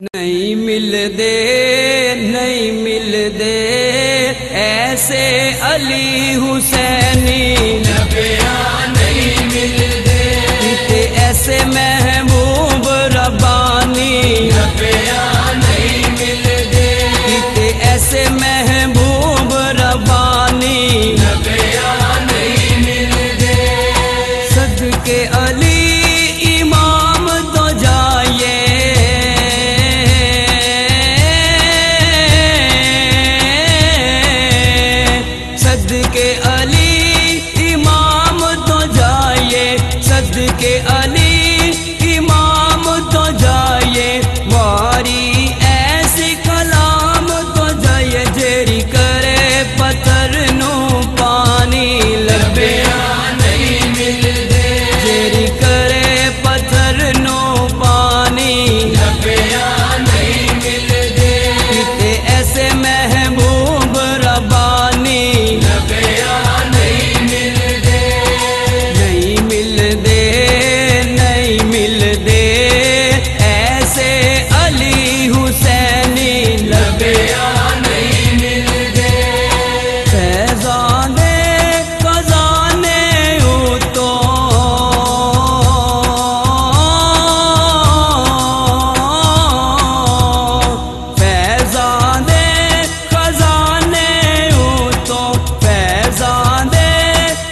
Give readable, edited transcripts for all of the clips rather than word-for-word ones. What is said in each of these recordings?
नहीं मिलदे नहीं मिलदे ऐसे अली हुसैनी नबिया नहीं मिलदे किते ऐसे महबूब रब्बानी नबिया नहीं मिलदे किते ऐसे महबूब रब्बानी नबिया नहीं मिलदे सदके अली इमाम तो जाइए सदके अली इमाम तो जाइए सदके अली इमाम तो जाइए वारी ऐसी कलाम तो जाइए जेरी करे पत्थर नु पानी लबिया नहीं मिलदे जेरी करे पत्थर नु पानी लबिया नहीं मिलदे किते ऐसे महबूब रब्बानी नबिया नहीं मिलदे नहीं मिलदे नहीं मिलदे ऐसे अली हुसैनी नबिया नहीं मिलदे फैज़ाने खजाने उतो फैज़ाने खजाने उतो फैज़ाने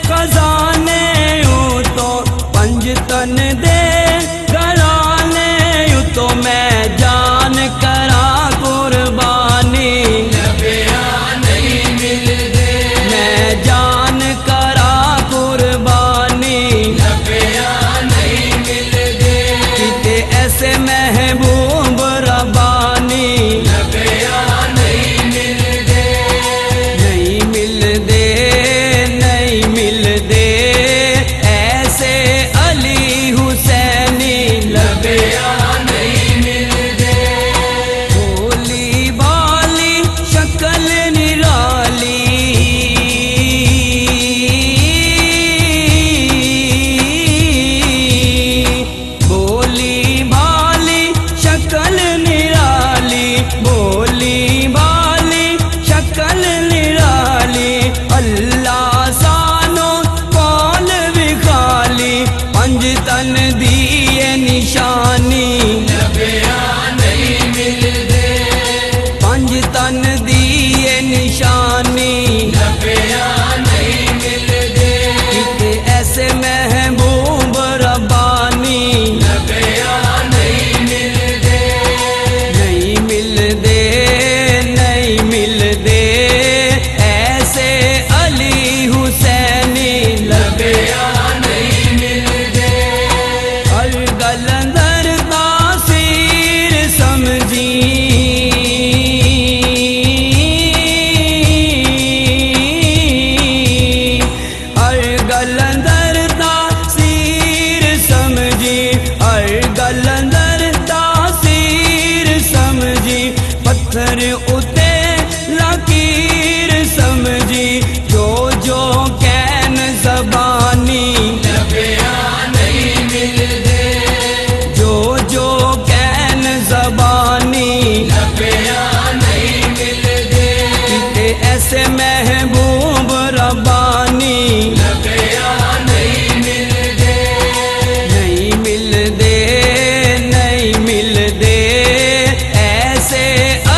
खजाने उतो पंजतन दे घराने उतो मैं जान करा कुर्बानी नबिया नहीं मिलदे मैं जान करा कुर्बानी नबिया नहीं मिलदे किते ऐसे महबूब रब्बानी नबिया नहीं मिलदे नहीं मिलदे नहीं मिलदे ऐसे अली हुसैनी नबिया नहीं मिलदे भोली भाली शक्ल निराली भोली भाली शक्ल निराली भोली भाली शक्ल निराली अल्लाह सानो कौल विखाली पंजतन दिए निशानी नबिया नहीं मिलदे पंजतन दिए निशानी नबिया नहीं मिलदे किते ऐसे महबूब रब्बानी नबिया नहीं मिलदे नहीं मिलदे नहीं मिलदे ऐसे अली हुसैनी नबिया नहीं मिलदे हर गल अंदर तासीर समझी हर गल अंदर तासीर समझी हर गल अंदर तासीर समझी पत्थर उते लकीर समझी जो जो कैन ज़बानी नबिया नहीं मिलदे जो जो कैन ज़बानी नबिया नहीं मिलदे किते ऐसे महबूब रब्बानी नबिया नहीं मिलदे नहीं मिलदे नहीं मिलदे ऐसे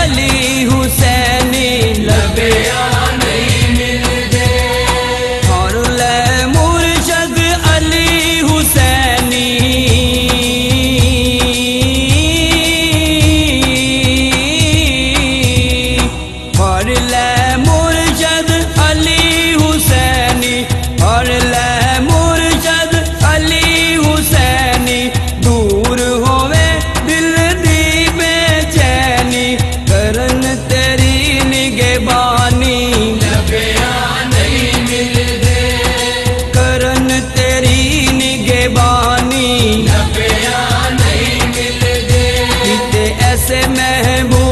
अली हुसैनी नबिया नहीं मिलदे और ले मुर्शद अली हुसैनी और ले मुर्शद अली हुसैनी और ले मुर्शद अली हुसैनी दूर होवे दिल दी बेचैनी करन तेरी निगहबानी नबिया नहीं मिलदे करन तेरी निगहबानी नबिया नहीं मिलदे किते ऐसे महबूब